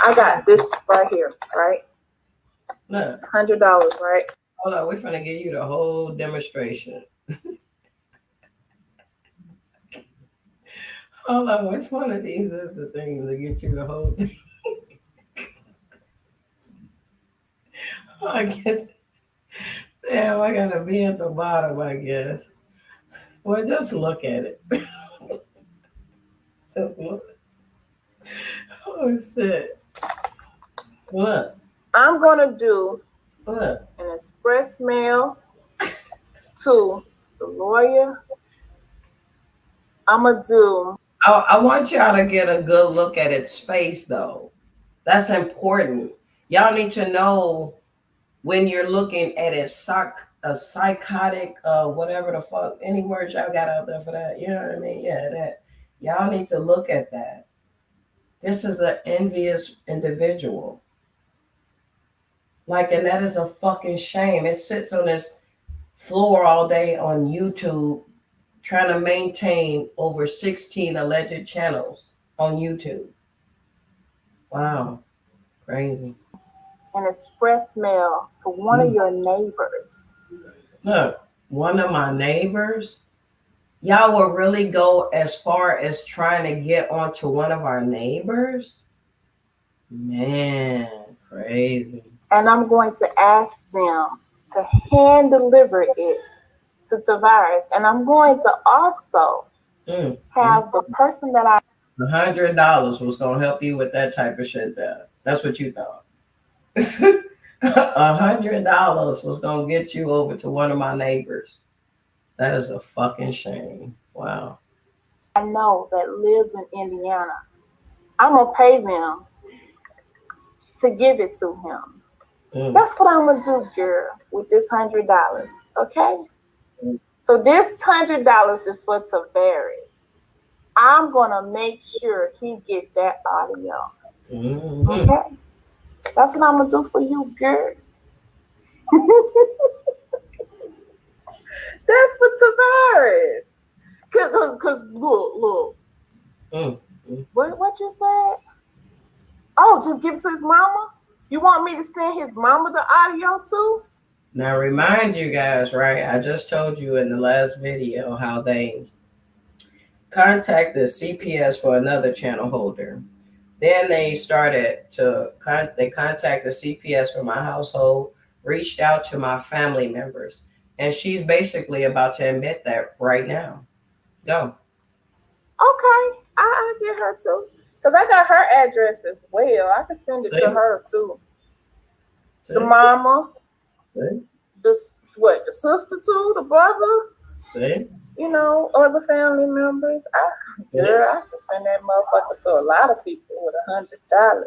I got this right here, right? Look, $100, right? hold on, we're finna give you the whole demonstration. Hold on, which one of these is the thing to get you the whole thing? I guess, damn, I gotta be at the bottom, I guess. Well, just look at it. Just look. Oh, shit. Look, I'm gonna do look. an express mail to the lawyer. I'm gonna do. I want y'all to get a good look at its face, though. That's important. Y'all need to know when you're looking at a psychotic, whatever the fuck, any words y'all got out there for that. You know what I mean? Yeah, that. Y'all need to look at that. This is an envious individual. Like, and that is a fucking shame. It sits on this floor all day on YouTube trying to maintain over 16 alleged channels on YouTube. Wow. Crazy. An express mail to one of your neighbors. Look, one of my neighbors, y'all will really go as far as trying to get onto one of our neighbors? Man, crazy. And I'm going to ask them to hand deliver it to Tavares. And I'm going to also have the person that I $100 was gonna help you with that type of shit there. That's what you thought. $100 was gonna get you over to one of my neighbors. That is a fucking shame. Wow. know that lives in Indiana. I'm gonna pay them to give it to him. That's what I'm gonna do, girl, with this $100. Okay? So this $100 is for Tavares. I'm gonna make sure he get that audio. Okay? That's what I'm gonna do for you, girl. That's for Tavares. Cause look. What you said? Oh, just give it to his mama? You want me to send his mama the audio too? Now remind you guys, right? I just told you in the last video how they contacted CPS for another channel holder. Then they started to they contacted CPS for my household, reached out to my family members, and she's basically about to admit that right now. Go. Okay, I'll get her too, cause I got her address as well. I can send it to her too. The mama, the sister too, the brother. You know, other family members. Girl, I can send that motherfucker to a lot of people with $100.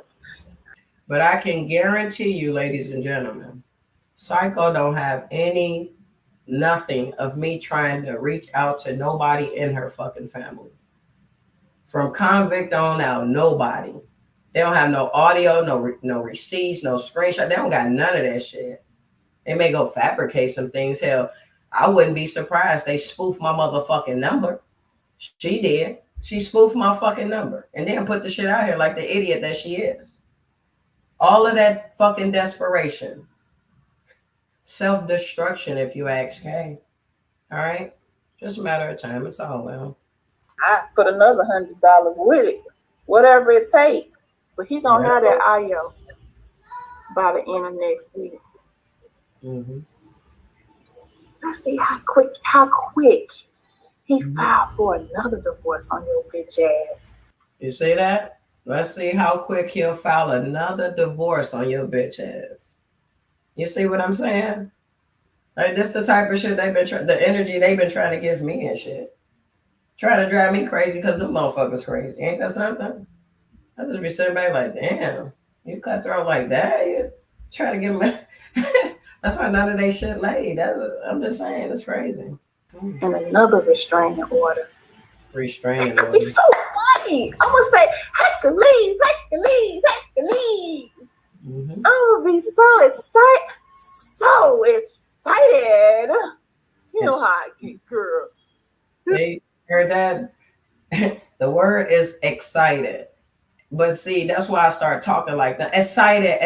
But I can guarantee you, ladies and gentlemen, Psycho don't have nothing of me trying to reach out to nobody in her fucking family. From convict on out, nobody. They don't have no audio, no receipts, no screenshot. They don't got none of that shit. They may go fabricate some things. Hell, I wouldn't be surprised they spoofed my motherfucking number. She did. She spoofed my fucking number and then put the shit out here like the idiot that she is. All of that fucking desperation. Self-destruction, if you ask Kay. All right? Just a matter of time. It's all well. I put another $100 with it. Whatever it takes. But he gonna have that audio by the end of next week. Let's see how quick he filed for another divorce on your bitch ass. You see that? Let's see how quick he'll file another divorce on your bitch ass. You see what I'm saying? Like, this the type of shit they've been the energy they've been trying to give me and shit. Trying to drive me crazy because the motherfuckers crazy. Ain't that something? I just be sitting back like, damn, you cutthroat like that? You trying to give me... That's why none of they shit laid. I'm just saying, it's crazy. And another restraining order. Restraining order. It's so funny. I'm gonna say, Hercules. I'm gonna be so excited. You know how I get, girl. They heard that? The word is excited. But see, that's why I start talking like that. Excited.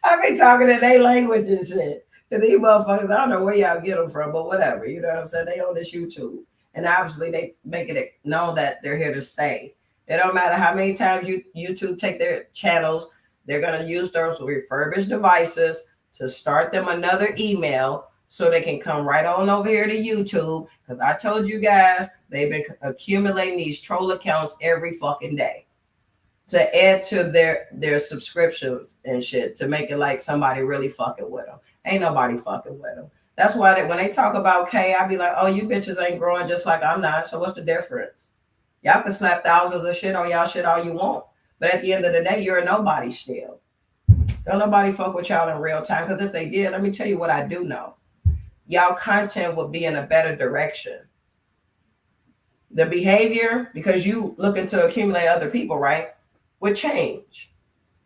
I be talking in their language and shit. And these motherfuckers, I don't know where y'all get them from, but whatever. You know what I'm saying? They on this YouTube. And obviously they make it known that they're here to stay. It don't matter how many times YouTube take their channels, they're going to use those refurbished devices to start them another email so they can come right on over here to YouTube. Because I told you guys, they've been accumulating these troll accounts every fucking day to add to their subscriptions and shit to make it like somebody really fucking with them. Ain't nobody fucking with them. That's why when they talk about K, I be like, oh, you bitches ain't growing just like I'm not. So what's the difference? Y'all can slap thousands of shit on y'all shit all you want. But at the end of the day, you're a nobody still. Don't nobody fuck with y'all in real time. Because if they did, let me tell you what I do know. Y'all content would be in a better direction. The behavior, because you looking to accumulate other people, right, would change.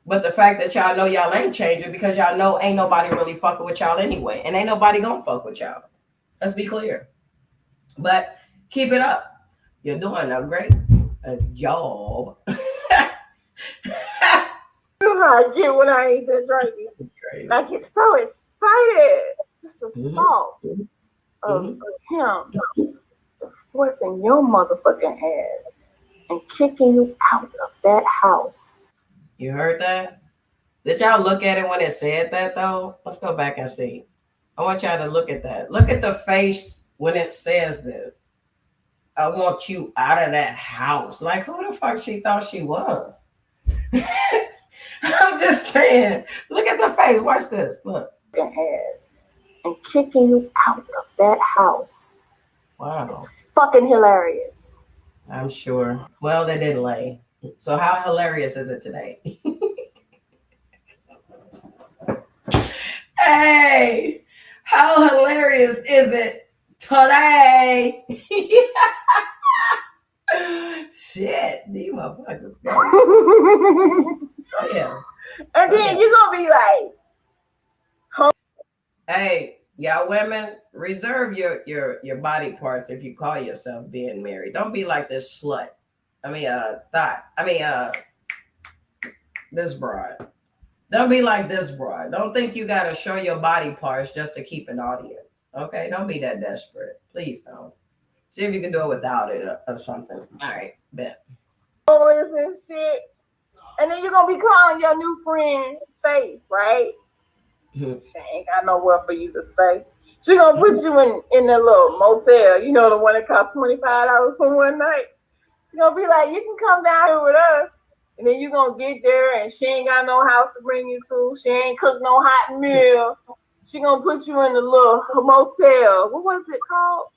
But the fact that y'all know y'all ain't changing because y'all know ain't nobody really fucking with y'all anyway. And ain't nobody gonna fuck with y'all. Let's be clear. But keep it up. You're doing a great job. You know how I get when I ain't this right. I get so excited. Just the thought of him forcing your motherfucking ass and kicking you out of that house. You heard that? Did y'all look at it when it said that though? Let's go back and see. I want y'all to look at that. Look at the face when it says this. I want you out of that house. Like, who the fuck she thought she was? I'm just saying. Look at the face. Watch this. Look. Ass and kicking you out of that house. Wow. It's fucking hilarious. I'm sure. Well, they didn't lay. So how hilarious is it today? Hey, how hilarious is it today? Shit, these motherfuckers go. Oh yeah. And Oh then yeah. you're gonna be like, Hey, y'all women, reserve your body parts if you call yourself being married. Don't be like this slut. I mean, thought. I mean, this broad. Don't be like this broad. Don't think you gotta show your body parts just to keep an audience. Okay, don't be that desperate. Please don't. See if you can do it without it or something. All right, bet. homeless and shit. And then you're gonna be calling your new friend Faith, right? Mhm. She ain't got nowhere for you to stay. She gonna put you in that little motel, you know, the one that costs $25 for one night. She gonna be like, you can come down here with us. And then you gonna get there and she ain't got no house to bring you to. She ain't cook no hot meal. She gonna put you in the little motel. What was it called?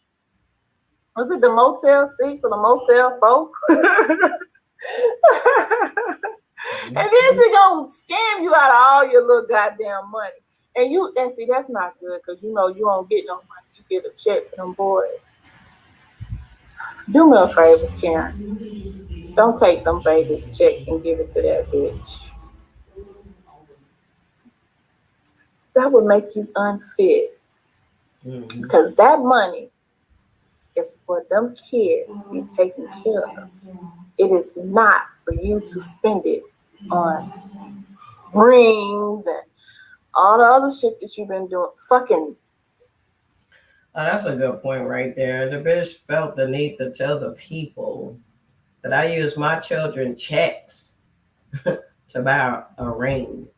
Was it the Motel 6 or the Motel 4? And then she gonna scam you out of all your little goddamn money. And see, that's not good because you know you don't get no money. You get a check from them boys. Do me a favor, Karen. Don't take them babies' check and give it to that bitch. That would make you unfit. Mhm. Because that money is for them kids to be taken care of. It is not for you to spend it on rings and all the other shit that you've been doing. Fucking. Oh, that's a good point right there. The bitch felt the need to tell the people that I use my children checks to buy a ring.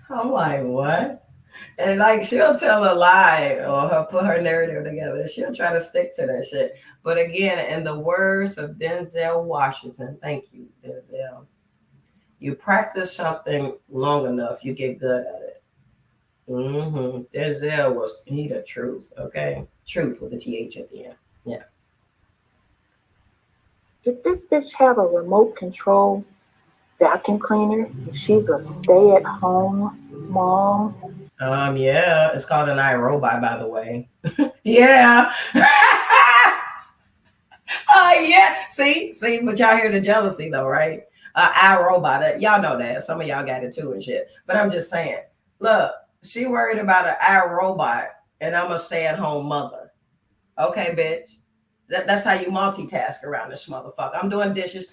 I'm like, what? And like she'll tell a lie or her put her narrative together. She'll try to stick to that shit. But again, in the words of Denzel Washington, thank you, Denzel. You practice something long enough, you get good at it. Denzel was he the truth, okay? Truth with the TH at the end. Yeah. Did this bitch have a remote control vacuum cleaner? She's a stay at home mom. Yeah, it's called an iRobot, by the way. Yeah. Yeah. See, but y'all hear the jealousy though, right? iRobot, y'all know that. Some of y'all got it too and shit. But I'm just saying, look, she worried about an iRobot, and I'm a stay-at-home mother. Okay, bitch. That's how you multitask around this motherfucker. I'm doing dishes,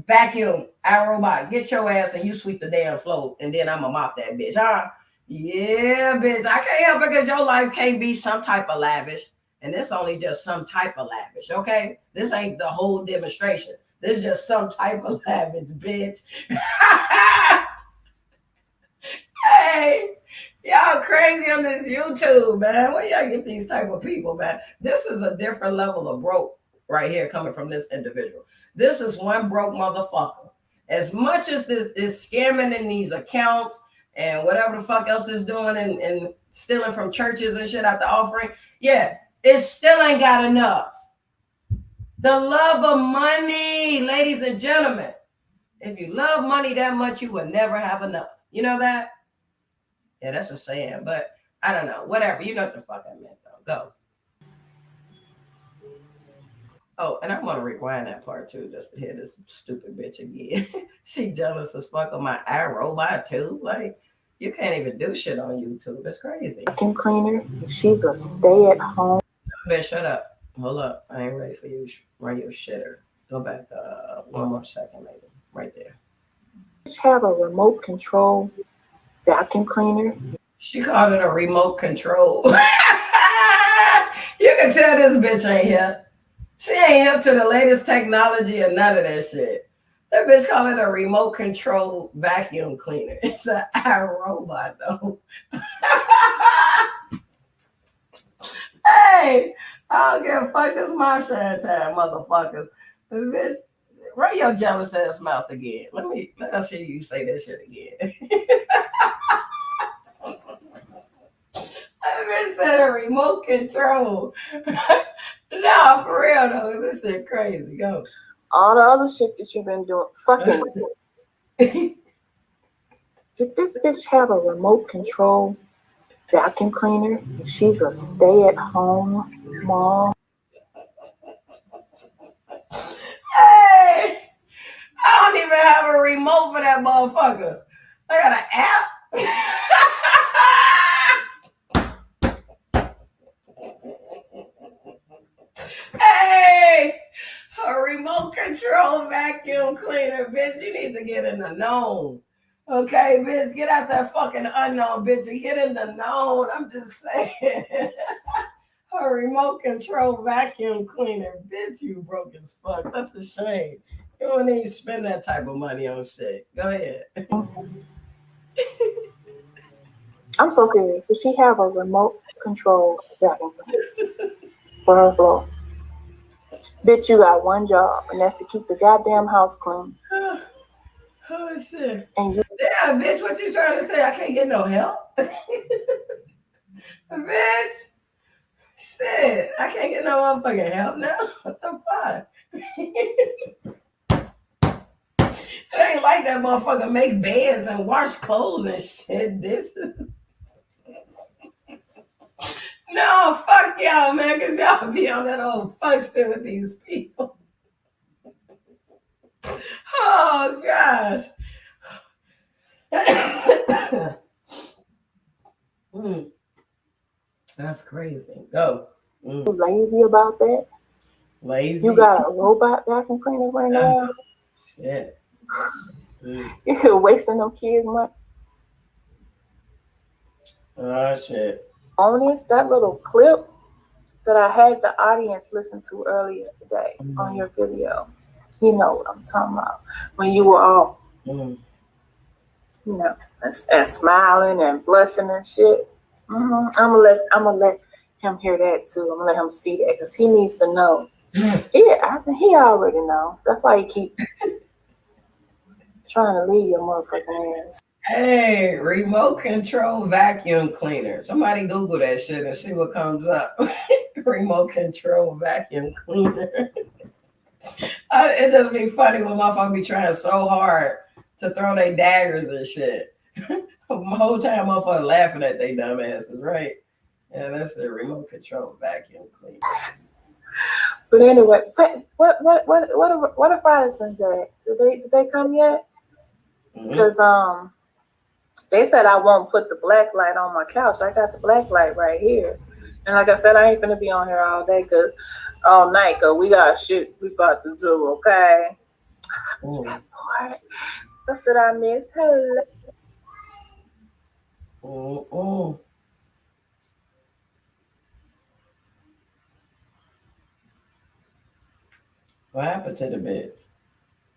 vacuum, iRobot, get your ass and you sweep the damn floor, and then I'ma mop that bitch, huh? Yeah, bitch. I can't help it because your life can't be some type of lavish. And this only just some type of lavish, okay? This ain't the whole demonstration. This is just some type of lavish, bitch. Hey, y'all crazy on this YouTube, man. Where y'all get these type of people, man? This is a different level of broke right here coming from this individual. This is one broke motherfucker. As much as this is scamming in these accounts and whatever the fuck else is doing and stealing from churches and shit out the offering, yeah, it still ain't got enough. The love of money, ladies and gentlemen. If you love money that much, you will never have enough. You know that? Yeah, that's a saying, but I don't know. Whatever. You know what the fuck I meant, though. Go. Oh, and I want to rewind that part too, just to hear this stupid bitch again. She jealous as fuck of my iRobot too. Like, you can't even do shit on YouTube. It's crazy. Vacuum cleaner. She's a stay at home. Bitch, shut up. Hold up. I ain't ready for you. Run your shitter. Go back one more second, maybe. Right there. Have a remote control vacuum cleaner. She called it a remote control. You can tell this bitch ain't hip. She ain't hip to the latest technology or none of that shit. That bitch called it a remote control vacuum cleaner. It's an iRobot though. Hey, I don't give a fuck. This is my shine time, motherfuckers. Bitch, run your jealous ass mouth again. Let us hear you say that shit again. That bitch said a remote control. Nah, for real though. This shit crazy. Go. All the other shit that you've been doing. Fucking. Did this bitch have a remote control vacuum cleaner? She's a stay-at-home mom. Hey, I don't even have a remote for that motherfucker. I got an app. Hey, a remote control vacuum cleaner, bitch. You need to get in the known. Okay, bitch, get out that fucking unknown, bitch, and get in the known. I'm just saying. A remote control vacuum cleaner, bitch, you broke as fuck. That's a shame. You don't need to spend that type of money on shit. Go ahead. I'm so serious. Does she have a remote control vacuum cleaner for her floor? Bitch, you got one job, and that's to keep the goddamn house clean. Oh shit. And you, yeah, bitch, what you trying to say? I can't get no help? Bitch. Shit. I can't get no motherfucking help now. What the fuck? It ain't like that motherfucker make beds and wash clothes and shit, dishes. No, fuck y'all, man, because y'all be on that old fuck shit with these people. Oh, gosh. That's crazy. Go. lazy about that? Lazy? You got a robot vacuum cleaner running around? Shit. You're wasting them kids' money. Oh, shit. On this, that little clip that I had the audience listen to earlier today on your video. You know what I'm talking about. When you were all, you know, and smiling and blushing and shit. I'm gonna let him hear that too. I'm gonna let him see that because he needs to know. Yeah, he already know. That's why he keep trying to leave your motherfucking ass. Hey, remote control vacuum cleaner. Somebody Google that shit and see what comes up. Remote control vacuum cleaner. It just be funny when motherfuckers be trying so hard to throw their daggers and shit. The whole time motherfuckers laughing at they dumb asses, right? Yeah, that's the remote control vacuum cleaner. But anyway, what are Friday's at? Did they come yet? Because they said I won't put the black light on my couch. I got the black light right here. And like I said, I ain't finna be on here all night, cause we got shit we about to do, okay? What's that I missed? Hello. What happened to the bitch?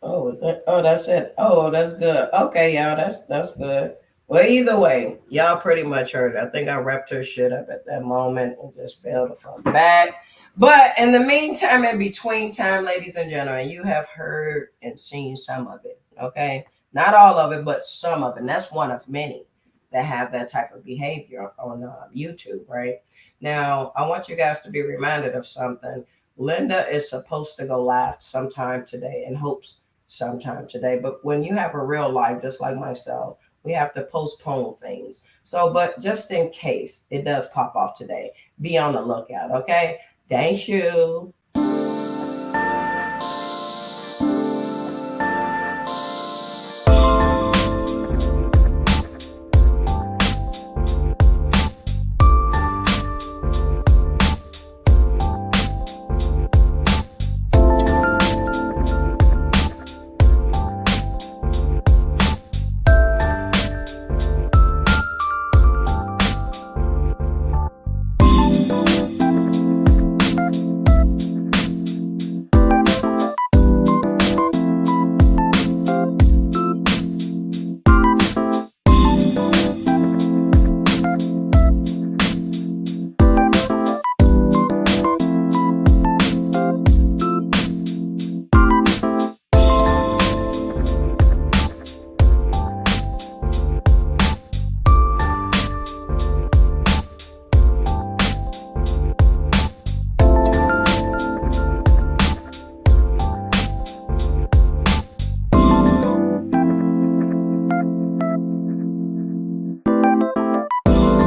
Oh, is that? Oh, that's it. Oh, that's good. Okay, y'all, that's good. Well, either way, y'all pretty much heard it. I think I wrapped her shit up at that moment and just failed to come back. But in the meantime, in between time, ladies and gentlemen, you have heard and seen some of it. Okay, not all of it, but some of it. And that's one of many that have that type of behavior on YouTube. Right now, I want you guys to be reminded of something. Linda is supposed to go live sometime today in hopes sometime today. But when you have a real life, just like myself, we have to postpone things. So, but just in case it does pop off today, be on the lookout, okay? Thank you.